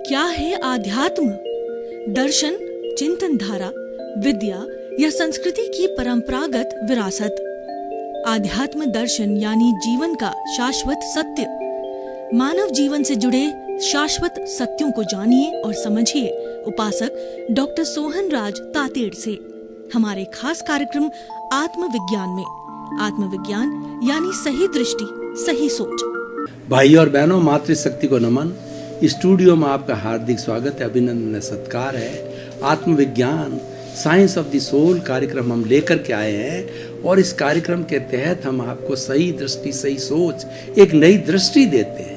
क्या है आध्यात्म? दर्शन, चिंतन धारा, विद्या या संस्कृति की परंपरागत विरासत। आध्यात्म दर्शन यानी जीवन का शाश्वत सत्य। मानव जीवन से जुड़े शाश्वत सत्यों को जानिए और समझिए उपासक डॉक्टर सोहन राज तातेड़ से हमारे खास कार्यक्रम आत्मविज्ञान में। आत्मविज्ञान यानी सही दृष्टि, सही सोच। भाई और बहनों, मातृशक्ति को नमन। स्टूडियो में आपका हार्दिक स्वागत है, अभिनंदन सत्कार है। आत्मविज्ञान, साइंस ऑफ द सोल कार्यक्रम हम लेकर के आए हैं और इस कार्यक्रम के तहत हम आपको सही दृष्टि, सही सोच, एक नई दृष्टि देते हैं।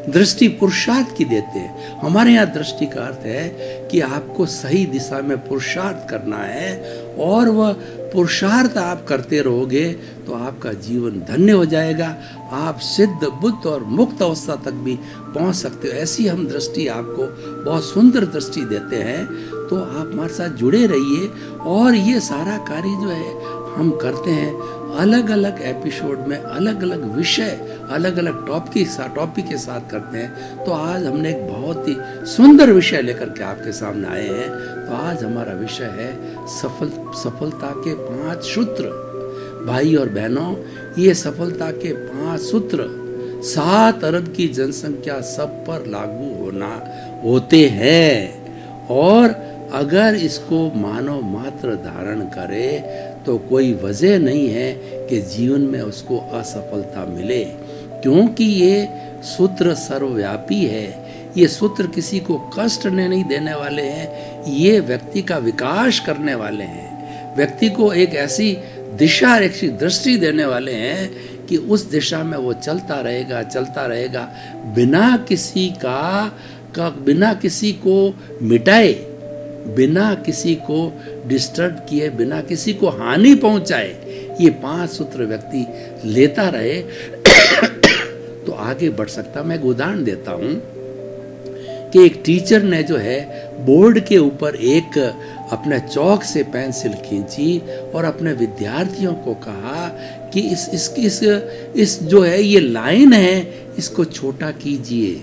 दृष्टि पुरुषार्थ की देते हैं। हमारे यहाँ दृष्टि का अर्थ है कि आपको सही दिशा में पुरुषार्थ करना है और वह पुरुषार्थ आप करते रहोगे तो आपका जीवन धन्य हो जाएगा। आप सिद्ध, बुद्ध और मुक्त अवस्था तक भी पहुंच सकते हो। ऐसी हम दृष्टि आपको बहुत सुंदर दृष्टि देते हैं। तो आप हमारे साथ जुड़े रहिए और ये सारा कार्य जो है हम करते हैं अलग अलग एपिसोड में, अलग अलग विषय, अलग अलग टॉपिक के साथ करते हैं। तो आज हमने एक बहुत ही सुंदर विषय लेकर के आपके सामने आए हैं। तो आज हमारा विषय है सफलता के 5 सूत्र। भाई और बहनों, ये सफलता के 5 सूत्र 7 अरब की जनसंख्या सब पर लागू होते हैं और अगर इसको मानव मात्र धारण करे तो कोई वजह नहीं है कि जीवन में उसको असफलता मिले, क्योंकि ये सूत्र सर्वव्यापी है। ये सूत्र किसी को कष्ट नहीं देने वाले हैं, ये व्यक्ति का विकास करने वाले हैं। व्यक्ति को एक ऐसी दिशा, एक ऐसी दृष्टि देने वाले हैं कि उस दिशा में वो चलता रहेगा बिना किसी को मिटाए, बिना किसी को डिस्टर्ब किए, बिना किसी को हानि पहुंचाए। ये 5 सूत्र व्यक्ति लेता रहे तो आगे बढ़ सकता। मैं एक उदाहरण देता हूं कि एक टीचर ने जो है बोर्ड के ऊपर एक अपने चौक से पेंसिल खींची और अपने विद्यार्थियों को कहा कि इस जो है ये लाइन है, इसको छोटा कीजिए।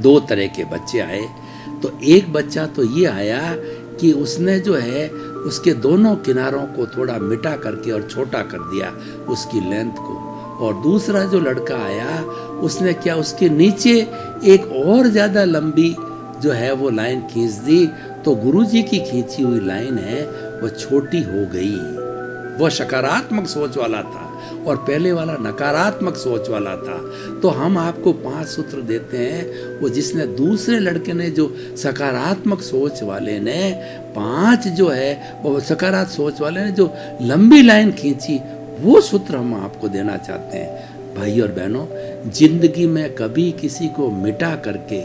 2 तरह के बच्चे आए। तो एक बच्चा तो ये आया कि उसने जो है उसके दोनों किनारों को थोड़ा मिटा करके और छोटा कर दिया उसकी लेंथ को। और दूसरा जो लड़का आया उसने क्या, उसके नीचे एक और ज़्यादा लंबी जो है वो लाइन खींच दी। तो गुरुजी की खींची हुई लाइन है वो छोटी हो गई। वो सकारात्मक सोच वाला था और पहले वाला नकारात्मक सोच वाला था। तो हम आपको 5 सूत्र देते हैं। वो जिसने, दूसरे लड़के ने, जो सकारात्मक सोच वाले ने 5 जो है वो सकारात्मक सोच वाले ने जो लंबी लाइन खींची, वो सूत्र हम आपको देना चाहते हैं। भाई और बहनों, जिंदगी में कभी किसी को मिटा करके,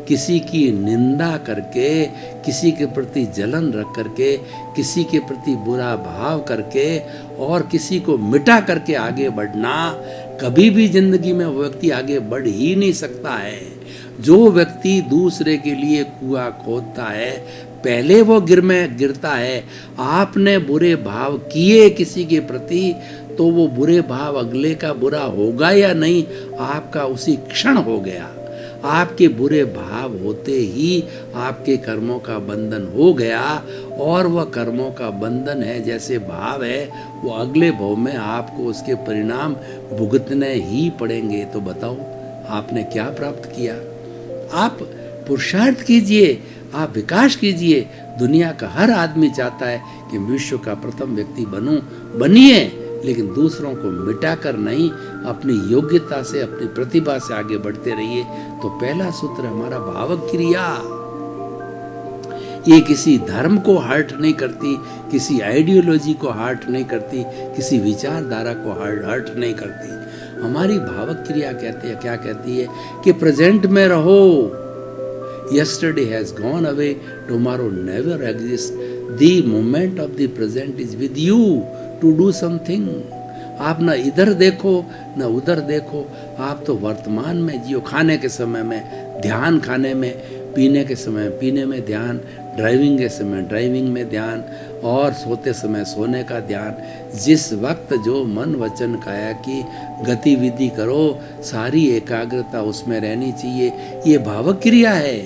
किसी की निंदा करके, किसी के प्रति जलन रख करके, किसी के प्रति बुरा भाव करके और किसी को मिटा करके आगे बढ़ना, कभी भी जिंदगी में वो व्यक्ति आगे बढ़ ही नहीं सकता है। जो व्यक्ति दूसरे के लिए कुआं खोदता है, पहले वो गिरता है। आपने बुरे भाव किए किसी के प्रति तो वो बुरे भाव अगले का बुरा होगा या नहीं, आपका उसी क्षण हो गया। आपके बुरे भाव होते ही आपके कर्मों का बंधन हो गया और वह कर्मों का बंधन है, जैसे भाव है, वो अगले भाव में आपको उसके परिणाम भुगतने ही पड़ेंगे। तो बताओ आपने क्या प्राप्त किया? आप पुरुषार्थ कीजिए, आप विकास कीजिए। दुनिया का हर आदमी चाहता है कि विश्व का प्रथम व्यक्ति बनिए, लेकिन दूसरों को मिटाकर नहीं, अपनी योग्यता से, अपनी प्रतिभा से आगे बढ़ते रहिए। तो पहला सूत्र हमारा भावक क्रिया। ये किसी धर्म को हर्ट नहीं करती, किसी आइडियोलॉजी को हर्ट नहीं करती, किसी विचारधारा को हर्ट नहीं करती। हमारी भावक क्रिया क्या कहती है कि प्रेजेंट में रहो। Yesterday has gone away, tomorrow never exists. The moment of the present is with you to do something. आप न इधर देखो न उधर देखो, आप तो वर्तमान में जियो। खाने के समय में ध्यान खाने में, पीने के समय पीने में ध्यान, ड्राइविंग के समय ड्राइविंग में ध्यान और सोते समय सोने का ध्यान। जिस वक्त जो मन वचन काया की गतिविधि करो, सारी एकाग्रता उसमें रहनी चाहिए। ये भावक क्रिया है।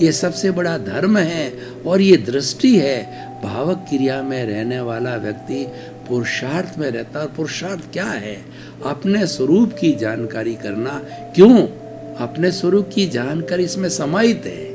ये सबसे बड़ा धर्म है और ये दृष्टि है। भावक क्रिया में रहने वाला व्यक्ति पुरुषार्थ में रहता है। और पुरुषार्थ क्या है? अपने स्वरूप की जानकारी करना। क्यों? अपने स्वरूप की जानकारी इसमें समाहित है।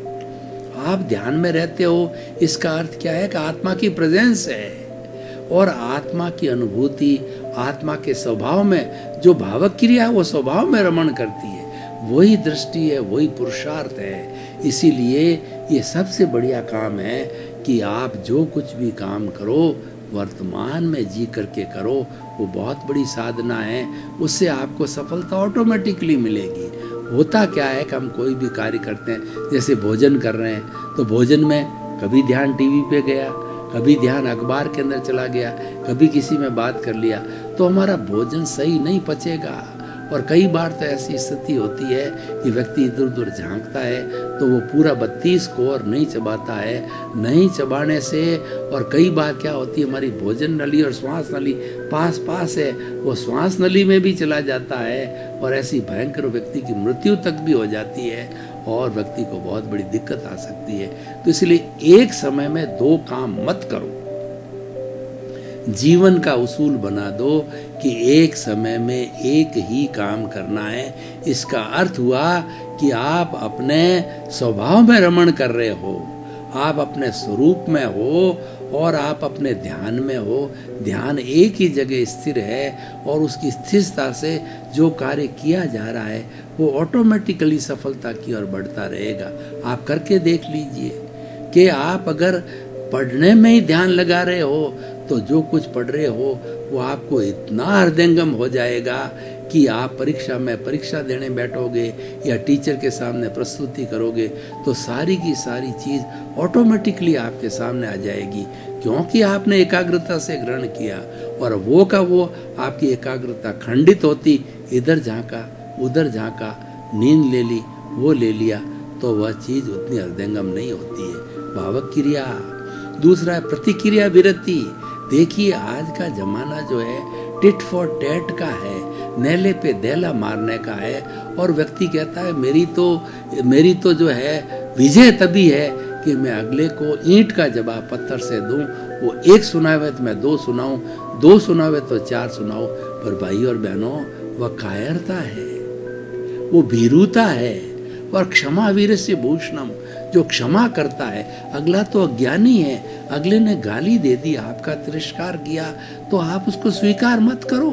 आप ध्यान में रहते हो, इसका अर्थ क्या है कि आत्मा की प्रेजेंस है और आत्मा की अनुभूति, आत्मा के स्वभाव में जो भावक क्रिया है वो स्वभाव में रमण करती है। वही दृष्टि है, वही पुरुषार्थ है। इसीलिए ये सबसे बढ़िया काम है कि आप जो कुछ भी काम करो वर्तमान में जी करके करो। वो बहुत बड़ी साधना है, उससे आपको सफलता ऑटोमेटिकली मिलेगी। होता क्या है कि हम कोई भी कार्य करते हैं, जैसे भोजन कर रहे हैं तो भोजन में कभी ध्यान टीवी पे गया, कभी ध्यान अखबार के अंदर चला गया, कभी किसी में बात कर लिया, तो हमारा भोजन सही नहीं पचेगा। और कई बार तो ऐसी स्थिति होती है कि व्यक्ति इधर उधर झांकता है तो वो पूरा 32 कोर नहीं चबाता है। नहीं चबाने से और कई बार क्या होती है, हमारी भोजन नली और श्वास नली पास पास है, वो श्वास नली में भी चला जाता है और ऐसी भयंकर व्यक्ति की मृत्यु तक भी हो जाती है और व्यक्ति को बहुत बड़ी दिक्कत आ सकती है। तो इसलिए एक समय में 2 काम मत करो। जीवन का उसूल बना दो कि एक समय में एक ही काम करना है। इसका अर्थ हुआ कि आप अपने स्वभाव में रमण कर रहे हो, आप अपने स्वरूप में हो और आप अपने ध्यान में हो। ध्यान एक ही जगह स्थिर है और उसकी स्थिरता से जो कार्य किया जा रहा है वो ऑटोमेटिकली सफलता की ओर बढ़ता रहेगा। आप करके देख लीजिए कि आप अगर पढ़ने में ही ध्यान लगा रहे हो तो जो कुछ पढ़ रहे हो वो आपको इतना हृदयंगम हो जाएगा कि आप परीक्षा में परीक्षा देने बैठोगे या टीचर के सामने प्रस्तुति करोगे तो सारी की सारी चीज़ ऑटोमेटिकली आपके सामने आ जाएगी, क्योंकि आपने एकाग्रता से ग्रहण किया। और वो का वो आपकी एकाग्रता खंडित होती, इधर झांका उधर झांका, नींद ले ली वो ले लिया, तो वह चीज़ उतनी हृदयंगम नहीं होती है। भावक क्रिया। दूसरा है प्रतिक्रिया विरति। देखिए आज का जमाना जो है टिट फॉर टैट का है, नेले पे देला मारने का है। और व्यक्ति कहता है मेरी तो जो है विजय तभी है कि मैं अगले को ईंट का जवाब पत्थर से दूं। वो 1 सुनावे तो मैं 2 सुनाऊं, 2 सुनावे तो 4 सुनाऊं। पर भाई और बहनों, वह कायरता है, वो भीरुता है। और क्षमा वीरस्य भूषणम, जो क्षमा करता है, अगला तो अज्ञानी है, अगले ने गाली दे दी, आपका तिरस्कार किया, तो आप उसको स्वीकार मत करो।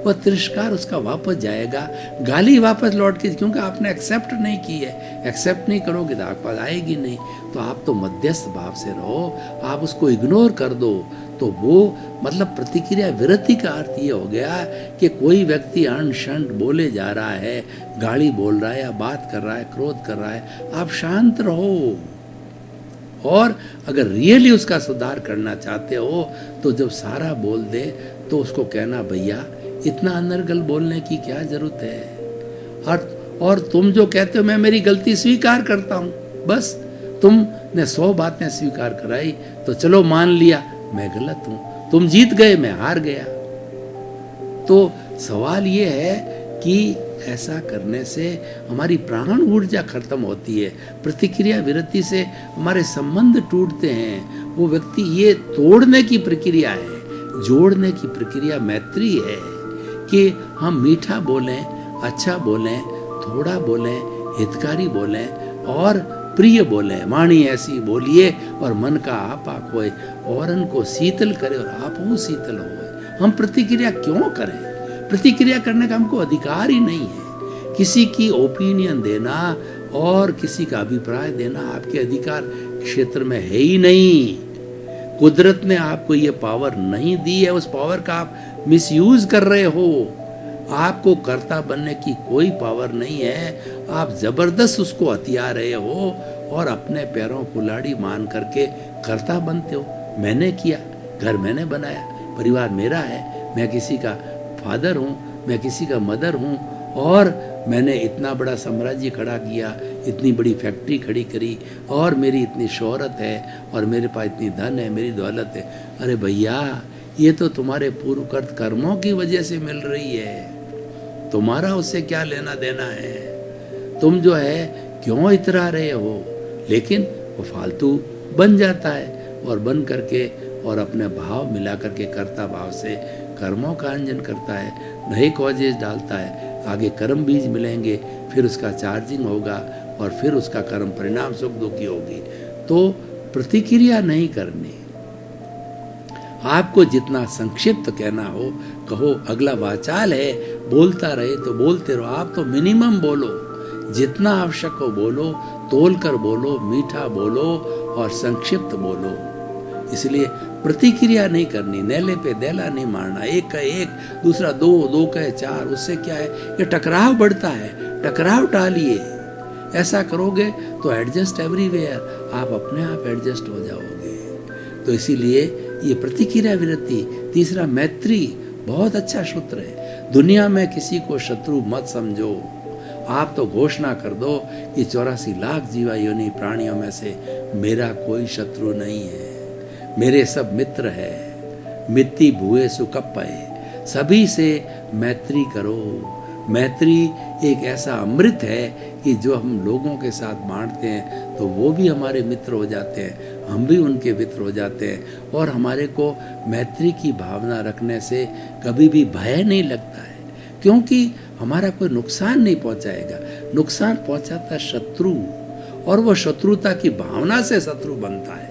वह तिरस्कार उसका वापस जाएगा, गाली वापस लौट के, क्योंकि आपने एक्सेप्ट नहीं की है। एक्सेप्ट नहीं करोगे तो आपके पास आएगी नहीं। तो आप तो मध्यस्थ भाव से रहो, आप उसको इग्नोर कर दो। तो वो मतलब प्रतिक्रिया विरति का अर्थ ये हो गया कि कोई व्यक्ति अनशंट बोले जा रहा है, गाली बोल रहा है या बात कर रहा है, क्रोध कर रहा है, आप शांत रहो। और अगर रियली उसका सुधार करना चाहते हो तो जब सारा बोल दे तो उसको कहना, भैया इतना अनर्गल बोलने की क्या जरूरत है। और तुम जो कहते हो मैं मेरी गलती स्वीकार करता हूँ, बस तुमने 100 बातें स्वीकार कराई तो चलो मान लिया मैं गलत हूँ, तुम जीत गए मैं हार गया। तो सवाल ये है कि ऐसा करने से हमारी प्राण ऊर्जा खत्म होती है, प्रतिक्रिया विरति से हमारे संबंध टूटते हैं। वो व्यक्ति ये तोड़ने की प्रक्रिया है, जोड़ने की प्रक्रिया मैत्री है कि हम मीठा बोलें, अच्छा बोलें, थोड़ा बोलें, हितकारी बोलें और प्रिय बोलें। वाणी ऐसी बोलिए और मन का आपा खोए, औरन को शीतल करे और आप वो शीतल होए। हम प्रतिक्रिया क्यों करें? प्रतिक्रिया करने का हमको अधिकार ही नहीं है। किसी की ओपिनियन देना और किसी का अभिप्राय देना आपके अधिकार क्षेत्र में है ही नहीं। कुदरत ने आपको ये पावर नहीं दी है, उस पावर का आप मिसयूज कर रहे हो। आपको कर्ता बनने की कोई पावर नहीं है, आप जबरदस्त उसको हथिया रहे हो और अपने पैरों को लाड़ी मान करके कर्ता बनते हो। मैंने किया, घर मैंने बनाया, परिवार मेरा है, मैं किसी का फादर हूँ, मैं किसी का मदर हूँ और मैंने इतना बड़ा साम्राज्य खड़ा किया, इतनी बड़ी फैक्ट्री खड़ी करी और मेरी इतनी शोहरत है और मेरे पास इतनी धन है, मेरी दौलत है। अरे भैया, ये तो तुम्हारे पूर्वकृत कर्मों की वजह से मिल रही है, तुम्हारा उससे क्या लेना देना है? तुम जो है क्यों इतरा रहे हो? लेकिन वो फालतू बन जाता है और बन करके और अपने भाव मिला करके कर्ता भाव से कर्मों का अंजन करता है, नए कॉजेज डालता है, आगे कर्म बीज मिलेंगे, फिर उसका चार्जिंग होगा और फिर उसका कर्म परिणाम सुख दुख की होगी। तो प्रतिक्रिया नहीं करनी, आपको जितना संक्षिप्त कहना हो कहो। अगला वाचाल है, बोलता रहे तो बोलते रहो, आप तो मिनिमम बोलो, जितना आवश्यक हो बोलो, तोल कर बोलो, मीठा बोलो और संक्षिप्त बोलो। इसलिए प्रतिक्रिया नहीं करनी, नेले पे देला नहीं मारना, एक का एक, दूसरा दो, दो का चार, उससे क्या है, ये टकराव बढ़ता है। टकराव टालिए, ऐसा करोगे तो एडजस्ट एवरीवेयर, आप अपने आप एडजस्ट हो जाओगे। तो इसीलिए ये प्रतिक्रिया विरति। तीसरा मैत्री, बहुत अच्छा सूत्र है। दुनिया में किसी को शत्रु मत समझो, आप तो घोषणा कर दो कि 84 लाख जीवा योनि प्राणियों में से मेरा कोई शत्रु नहीं है, मेरे सब मित्र है। मित्ति भुए सुकप्पय, सभी से मैत्री करो। मैत्री एक ऐसा अमृत है कि जो हम लोगों के साथ बांटते हैं तो वो भी हमारे मित्र हो जाते हैं, हम भी उनके मित्र हो जाते हैं। और हमारे को मैत्री की भावना रखने से कभी भी भय नहीं लगता है, क्योंकि हमारा कोई नुकसान नहीं पहुंचाएगा। नुकसान पहुंचाता शत्रु, और वो शत्रुता की भावना से शत्रु बनता है।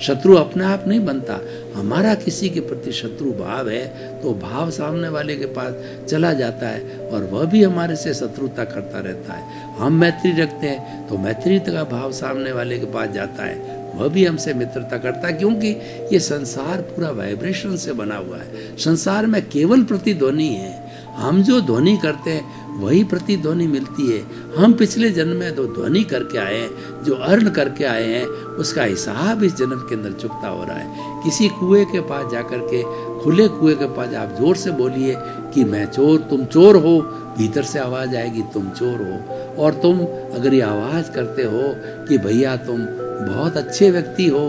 शत्रु अपने आप नहीं बनता। हमारा किसी के प्रति शत्रु भाव है तो भाव सामने वाले के पास चला जाता है और वह भी हमारे से शत्रुता करता रहता है। हम मैत्री रखते हैं तो मैत्री का भाव सामने वाले के पास जाता है, वह भी हमसे मित्रता करता है, क्योंकि ये संसार पूरा वाइब्रेशन से बना हुआ है। संसार में केवल प्रतिध्वनि है, हम जो ध्वनि करते हैं वही प्रतिध्वनि मिलती है। हम पिछले जन्म में जो ध्वनि करके आए हैं, जो अर्न करके आए हैं, उसका हिसाब इस जन्म के अंदर चुकता हो रहा है। किसी कुएं के पास जाकर के, खुले कुएं के पास आप जोर से बोलिए कि मैं चोर, तुम चोर हो, भीतर से आवाज आएगी तुम चोर हो। और तुम अगर ये आवाज करते हो कि भैया तुम बहुत अच्छे व्यक्ति हो,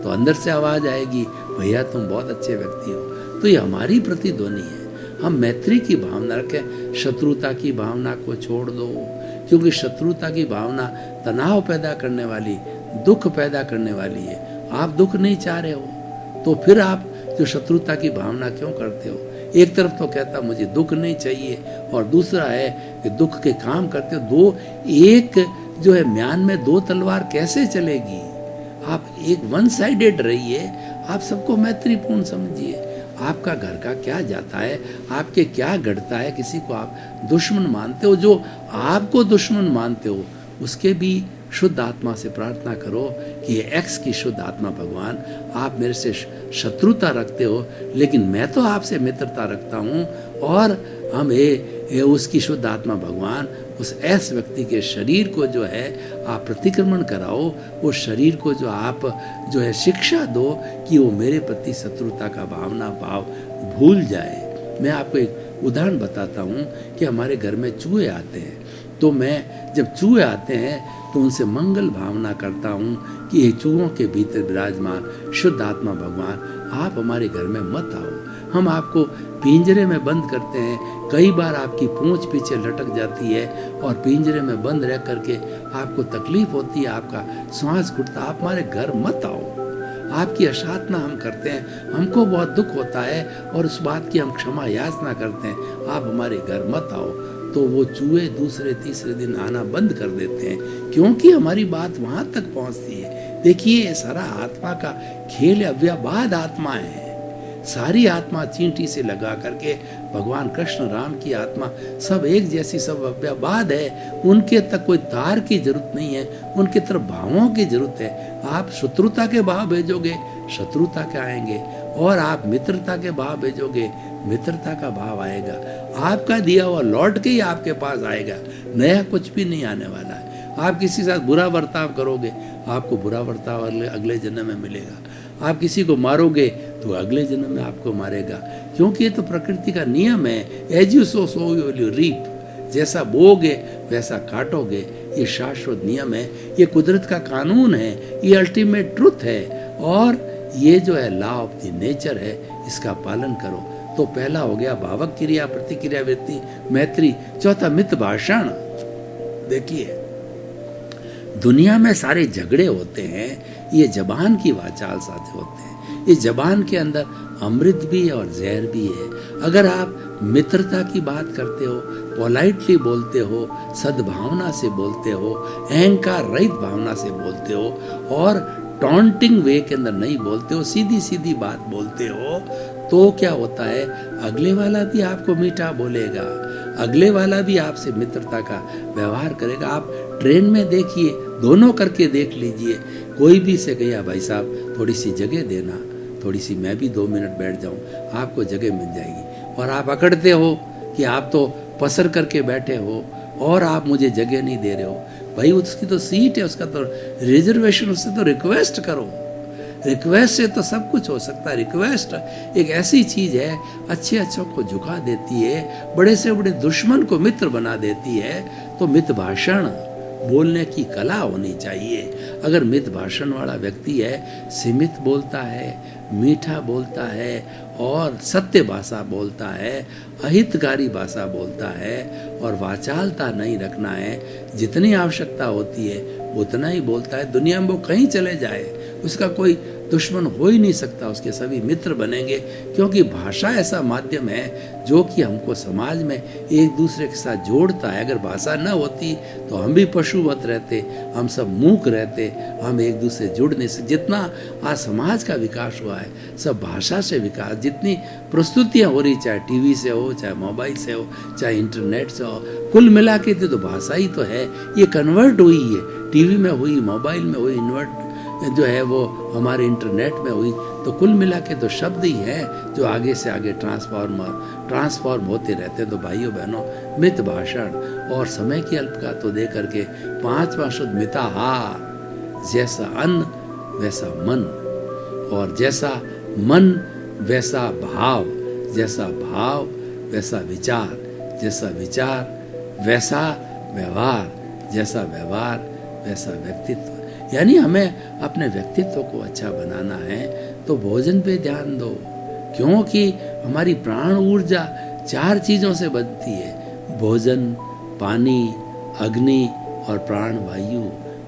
तो अंदर से आवाज आएगी भैया तुम बहुत अच्छे व्यक्ति हो। तो ये हमारी प्रतिध्वनि है। हम मैत्री की भावना रखें, शत्रुता की भावना को छोड़ दो, क्योंकि शत्रुता की भावना तनाव पैदा करने वाली, दुख पैदा करने वाली है। आप दुख नहीं चाह रहे हो तो फिर आप जो शत्रुता की भावना क्यों करते हो? एक तरफ तो कहता मुझे दुख नहीं चाहिए, और दूसरा है कि दुख के काम करते हो। दो, एक जो है म्यान में दो तलवार कैसे चलेगी? आप एक वन साइडेड रहिए, आप सबको मैत्रीपूर्ण समझिए। आपका घर का क्या जाता है, आपके क्या घटता है, किसी को आप दुश्मन मानते हो, जो आपको दुश्मन मानते हो उसके भी शुद्ध आत्मा से प्रार्थना करो कि एक्स की शुद्ध आत्मा भगवान, आप मेरे से शत्रुता रखते हो लेकिन मैं तो आपसे मित्रता रखता हूँ, और हम उसकी शुद्ध आत्मा भगवान उस ऐस व्यक्ति के शरीर को जो है आप प्रतिक्रमण कराओ, उस शरीर को जो आप जो है शिक्षा दो कि वो मेरे प्रति शत्रुता का भावना भाव भूल जाए। मैं आपको एक उदाहरण बताता हूँ कि हमारे घर में चूहे आते हैं, तो मैं जब चूहे आते हैं तो उनसे मंगल भावना करता हूँ कि ये चूहों के भीतर विराजमान शुद्ध आत्मा भगवान आप हमारे घर में मत आओ। हम आपको पिंजरे में बंद करते हैं, कई बार आपकी पूंछ पीछे लटक जाती है और पिंजरे में बंद रह करके आपको तकलीफ होती है, आपका श्वास घुटता, आप हमारे घर मत आओ। आपकी अशातना हम करते हैं, हमको बहुत दुख होता है और उस बात की हम क्षमा याचना करते हैं, आप हमारे घर मत आओ। तो वो चूहे दूसरे तीसरे दिन आना बंद कर देते हैं, क्योंकि हमारी बात वहाँ तक पहुँचती है। देखिए सारा आत्मा का खेल अव्यबाद आत्मा है, सारी आत्मा चींटी से लगा करके भगवान कृष्ण राम की आत्मा सब एक जैसी, सब अव्यबाद है। उनके तक कोई तार की जरूरत नहीं है, उनके तरफ भावों की जरूरत है। आप शत्रुता के भाव भेजोगे, शत्रुता के आएंगे, और आप मित्रता के भाव भेजोगे, मित्रता का भाव आएगा। आपका दिया हुआ लौट के ही आपके पास आएगा, नया कुछ भी नहीं आने वाला है। आप किसी के साथ बुरा बर्ताव करोगे, आपको बुरा बर्ताव अगले जन्म में मिलेगा। आप किसी को मारोगे तो अगले जन्म में आपको मारेगा, क्योंकि ये तो प्रकृति का नियम है। As you sow so you will reap, जैसा बोओगे वैसा काटोगे, ये शाश्वत नियम है, ये कुदरत का कानून है, ये अल्टीमेट ट्रुथ है, और ये जो है लॉ ऑफ द नेचर है, इसका पालन करो। तो पहला हो गया भावक क्रिया, प्रतिक्रिया वृत्ति, मैत्री। चौथा मित भाषण। देखिए दुनिया में सारे झगड़े होते हैं, ये जबान की वाचाल से होते हैं। इस जबान के अंदर अमृत भी है और जहर भी है। अगर आप मित्रता की बात करते हो, पोलाइटली बोलते हो, सद्भावना से बोलते हो, अहंकार रहित भावना से बोलते हो और टॉन्टिंग वे के अंदर नहीं बोलते हो, सीधी सीधी बात बोलते हो, तो क्या होता है, अगले वाला भी आपको मीठा बोलेगा, अगले वाला भी आपसे मित्रता का व्यवहार करेगा। आप ट्रेन में देखिए, दोनों करके देख लीजिए, कोई भी से कहिए भाई साहब थोड़ी सी जगह देना, थोड़ी सी मैं भी 2 मिनट बैठ जाऊं, आपको जगह मिल जाएगी। और आप अकड़ते हो कि आप तो पसर करके बैठे हो और आप मुझे जगह नहीं दे रहे हो। भाई उसकी तो सीट है, उसका तो रिजर्वेशन, उससे तो रिक्वेस्ट करो। रिक्वेस्ट से तो सब कुछ हो सकता है। रिक्वेस्ट एक ऐसी चीज है, अच्छे अच्छों को झुका देती है, बड़े से बड़े दुश्मन को मित्र बना देती है। तो मित भाषण बोलने की कला होनी चाहिए। अगर मित भाषण वाला व्यक्ति है, सीमित बोलता है, मीठा बोलता है और सत्य भाषा बोलता है, अहितकारी भाषा बोलता है और वाचालता नहीं रखना है, जितनी आवश्यकता होती है उतना ही बोलता है, दुनिया में वो कहीं चले जाए उसका कोई दुश्मन हो ही नहीं सकता, उसके सभी मित्र बनेंगे। क्योंकि भाषा ऐसा माध्यम है जो कि हमको समाज में एक दूसरे के साथ जोड़ता है। अगर भाषा न होती तो हम भी पशुवत रहते, हम सब मूक रहते, हम एक दूसरे जुड़ नहीं सकते। जितना आज समाज का विकास हुआ है सब भाषा से विकास, जितनी प्रस्तुतियाँ हो रही, चाहे टीवी से हो, चाहे मोबाइल से हो, चाहे इंटरनेट से हो, कुल मिला के तो भाषा ही तो है। ये कन्वर्ट हुई है, टीवी में हुई, मोबाइल में हुई, इन्वर्ट जो है वो हमारे इंटरनेट में हुई, तो कुल मिला के तो शब्द ही हैं जो आगे से आगे ट्रांसफॉर्म होते रहते हैं। तो भाइयों बहनों, मित भाषण और समय की अल्पता तो दे करके 5वां शुद्ध मिताहार, जैसा अन्न वैसा मन, और जैसा मन वैसा भाव, जैसा भाव वैसा विचार, जैसा विचार वैसा व्यवहार, जैसा व्यवहार वैसा व्यक्तित्व। यानी हमें अपने व्यक्तित्व को अच्छा बनाना है तो भोजन पे ध्यान दो, क्योंकि हमारी प्राण ऊर्जा 4 चीज़ों से बनती है, भोजन, पानी, अग्नि और प्राण वायु।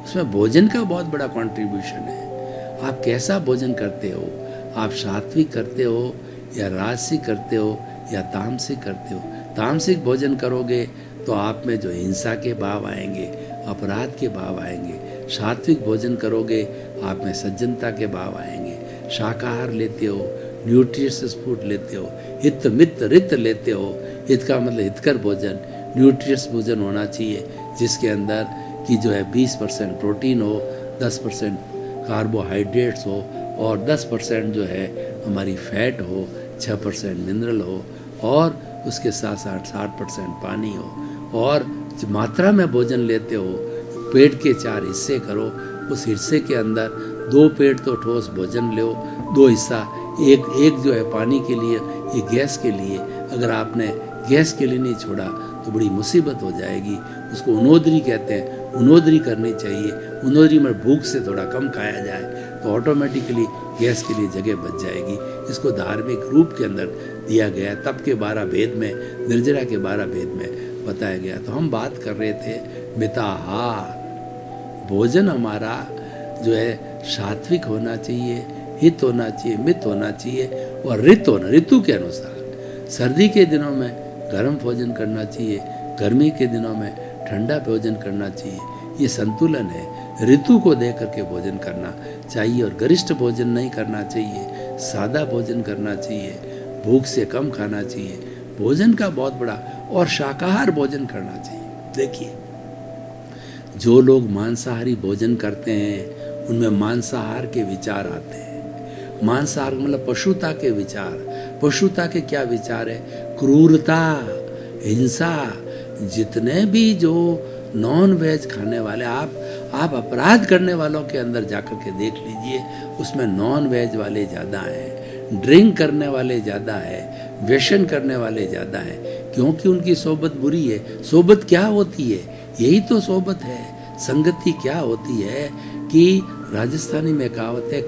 उसमें भोजन का बहुत बड़ा कंट्रीब्यूशन है। आप कैसा भोजन करते हो, आप सात्विक करते हो या राजसिक करते हो या तामसिक करते हो। तामसिक भोजन करोगे तो आप में जो हिंसा के भाव आएंगे, अपराध के भाव आएंगे। सात्विक भोजन करोगे आप में सज्जनता के भाव आएंगे। शाकाहार लेते हो, न्यूट्रिशियस फूड लेते हो, हित मित रित लेते हो। हित का मतलब हितकर भोजन, न्यूट्रिशियस भोजन होना चाहिए जिसके अंदर कि जो है 20% प्रोटीन हो, 10% कार्बोहाइड्रेट्स हो और 10% जो है हमारी फैट हो, 6% मिनरल हो और उसके साथ साथ 60% पानी हो। और मात्रा में भोजन लेते हो, पेट के 4 हिस्से करो, उस हिस्से के अंदर 2 पेट तो ठोस भोजन लो, 2 हिस्सा एक जो है पानी के लिए, एक गैस के लिए। अगर आपने गैस के लिए नहीं छोड़ा तो बड़ी मुसीबत हो जाएगी। उसको उनोदरी कहते हैं, उनोदरी करनी चाहिए। उनोदरी में भूख से थोड़ा कम खाया जाए तो ऑटोमेटिकली गैस के लिए जगह बच जाएगी। इसको धार्मिक रूप के अंदर दिया गया है। तप के 12 भेद में, निर्जरा के 12 भेद में बताया गया। तो हम बात कर रहे थे मिताहार। भोजन हमारा जो है सात्विक होना चाहिए, हित होना चाहिए, मित होना चाहिए और ऋत होना, ऋतु के अनुसार। सर्दी के दिनों में गर्म भोजन करना चाहिए, गर्मी के दिनों में ठंडा भोजन करना चाहिए। ये संतुलन है। ऋतु को देख करके भोजन करना चाहिए और गरिष्ठ भोजन नहीं करना चाहिए, सादा भोजन करना चाहिए, भूख से कम खाना चाहिए। भोजन का बहुत बड़ा, और शाकाहार भोजन करना चाहिए। देखिए, जो लोग मांसाहारी भोजन करते हैं उनमें मांसाहार के विचार आते हैं। मांसाहार मतलब पशुता के विचार। पशुता के क्या विचार है? क्रूरता, हिंसा। जितने भी जो नॉन वेज खाने वाले, आप अपराध करने वालों के अंदर जाकर के देख लीजिए, उसमें नॉन वेज वाले ज़्यादा हैं, ड्रिंक करने वाले ज़्यादा है, व्यसन करने वाले ज़्यादा हैं, क्योंकि उनकी सोबत बुरी है। सोबत क्या होती है? यही तो सोबत है। संगति क्या होती है कि राजस्थानी में कहावत है,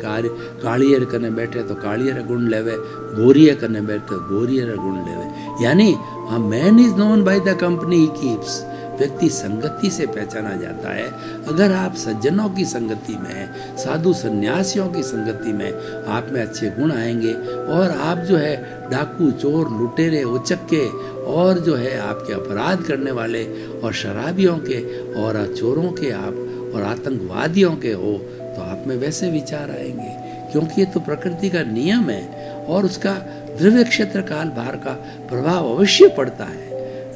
कालियर करने बैठे तो कालियर गुण लेवे, गोरिया करने बैठे तो गोरियर गुण लेवे। यानी a man is known by the company he keeps, व्यक्ति संगति से पहचाना जाता है। अगर आप सज्जनों की संगति में, साधु सन्यासियों की संगति में, आप में अच्छे गुण आएंगे और आप जो है डाकू, चोर, लुटेरे, उचक्के और जो है आपके अपराध करने वाले और शराबियों के और चोरों के आप और आतंकवादियों के हो तो आप में वैसे विचार आएंगे, क्योंकि ये तो प्रकृति का नियम है और उसका द्रव्य क्षेत्र काल भार का प्रभाव अवश्य पड़ता है।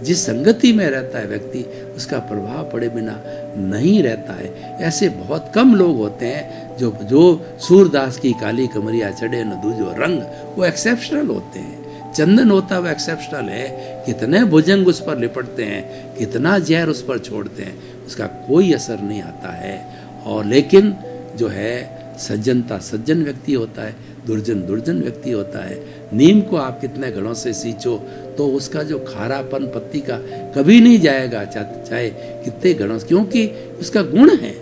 जिस संगति में रहता है व्यक्ति, उसका प्रभाव पड़े बिना नहीं रहता है। ऐसे बहुत कम लोग होते हैं जो सूरदास की काली कमरिया चढ़े न दूजो रंग, वो एक्सेप्शनल होते हैं। चंदन होता है वो एक्सेप्शनल है। कितने भुजंग उस पर लिपटते हैं, कितना जहर उस पर छोड़ते हैं, उसका कोई असर नहीं आता है। और लेकिन जो है सज्जनता सज्जन व्यक्ति होता है, दुर्जन दुर्जन व्यक्ति होता है। नीम को आप कितने घड़ों से सींचो तो उसका जो खारापन पत्ती का कभी नहीं जाएगा, चाहे कितने घड़ों से, क्योंकि उसका गुण है।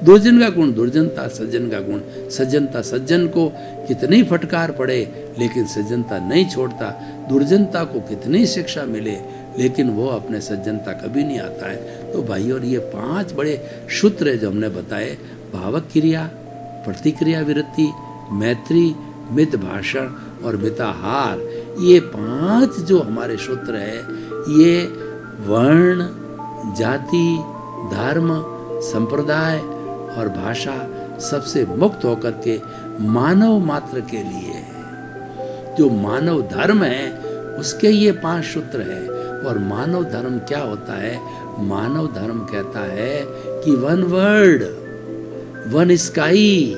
दुर्जन का गुण दुर्जनता, सज्जन का गुण सज्जनता। सज्जन को कितनी फटकार पड़े लेकिन सज्जनता नहीं छोड़ता। दुर्जनता को कितनी शिक्षा मिले लेकिन वो अपने सज्जनता कभी नहीं आता है। तो भाइयों, ये 5 बड़े सूत्र जो हमने बताए, भावक क्रिया, प्रतिक्रिया विरति, मैत्री, मित भाषण और मिताहार, ये 5 जो हमारे सूत्र है, ये वर्ण, जाति, धर्म, संप्रदाय और भाषा सबसे मुक्त होकर के मानव मात्र के लिए है। जो मानव धर्म है उसके ये 5 सूत्र है। और मानव धर्म क्या होता है? मानव धर्म कहता है कि 1 वर्ड, 1 स्काई,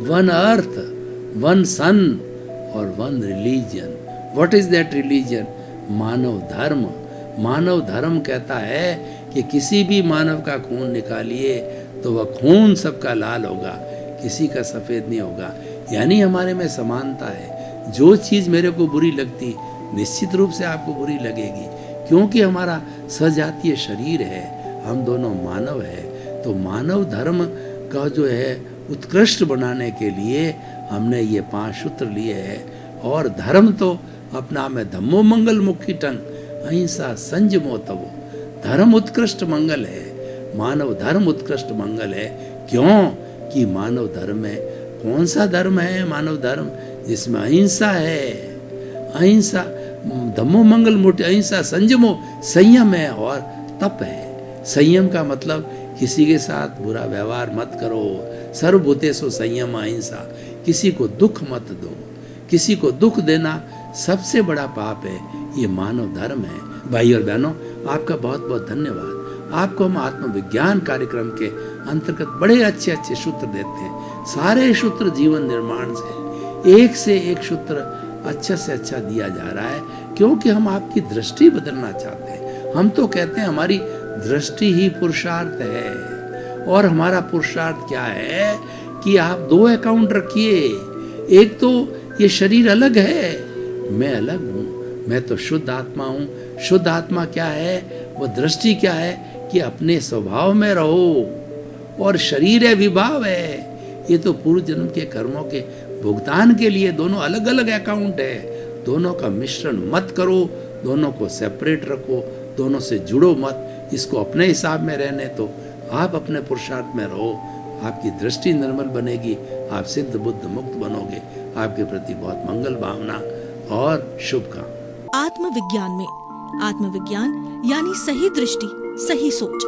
1 अर्थ, 1 सन और 1 religion. What is that religion? मानव धर्म। मानव धर्म कहता है कि किसी भी मानव का खून निकालिए तो वह खून सबका लाल होगा, किसी का सफेद नहीं होगा। यानी हमारे में समानता है। जो चीज़ मेरे को बुरी लगती निश्चित रूप से आपको बुरी लगेगी, क्योंकि हमारा सजातीय शरीर है, हम दोनों मानव है। तो मानव धर्म का जो है उत्कृष्ट बनाने के लिए हमने ये 5 सूत्र लिए हैं। और धर्म तो अपना में धम्मो मंगल मुखी टंग, अहिंसा संयमो तवो। धर्म उत्कृष्ट मंगल है, मानव धर्म उत्कृष्ट मंगल है। क्यों? कि मानव धर्म में कौन सा धर्म है? मानव धर्म जिसमें अहिंसा है, अहिंसा धम्मो मंगल मुठि, अहिंसा संयमो, संयम है और तप है। संयम का मतलब किसी के साथ बुरा व्यवहार मत करो, सर्वभूतेषु संयम अहिंसा। किसी को दुख मत दो, किसी को दुख देना सबसे बड़ा पाप है। ये मानव धर्म है। भाई और बहनों, आपका बहुत बहुत धन्यवाद। आपको हम आत्मविज्ञान कार्यक्रम के अंतर्गत बड़े अच्छे अच्छे सूत्र देते हैं। सारे सूत्र जीवन निर्माण से एक एक सूत्र अच्छा से अच्छा दिया जा रहा है, क्योंकि हम आपकी दृष्टि बदलना चाहते हैं। हम तो कहते हैं हमारी दृष्टि ही पुरुषार्थ है। और हमारा पुरुषार्थ क्या है कि आप 2 अकाउंट रखिए। एक तो ये शरीर अलग है, मैं अलग हूँ, मैं तो शुद्ध आत्मा हूँ। शुद्ध आत्मा क्या है? वो दृष्टि क्या है कि अपने स्वभाव में रहो। और शरीर है, विभाव है, ये तो पूर्व जन्म के कर्मों के भुगतान के लिए दोनों अलग अलग अकाउंट है। दोनों का मिश्रण मत करो, दोनों को सेपरेट रखो, दोनों से जुड़ो मत। इसको अपने हिसाब में रहने तो आप अपने पुरुषार्थ में रहो, आपकी दृष्टि निर्मल बनेगी, आप सिद्ध बुद्ध मुक्त बनोगे। आपके प्रति बहुत मंगल भावना और शुभकामना। आत्मविज्ञान में आत्मविज्ञान यानी सही दृष्टि, सही सोच।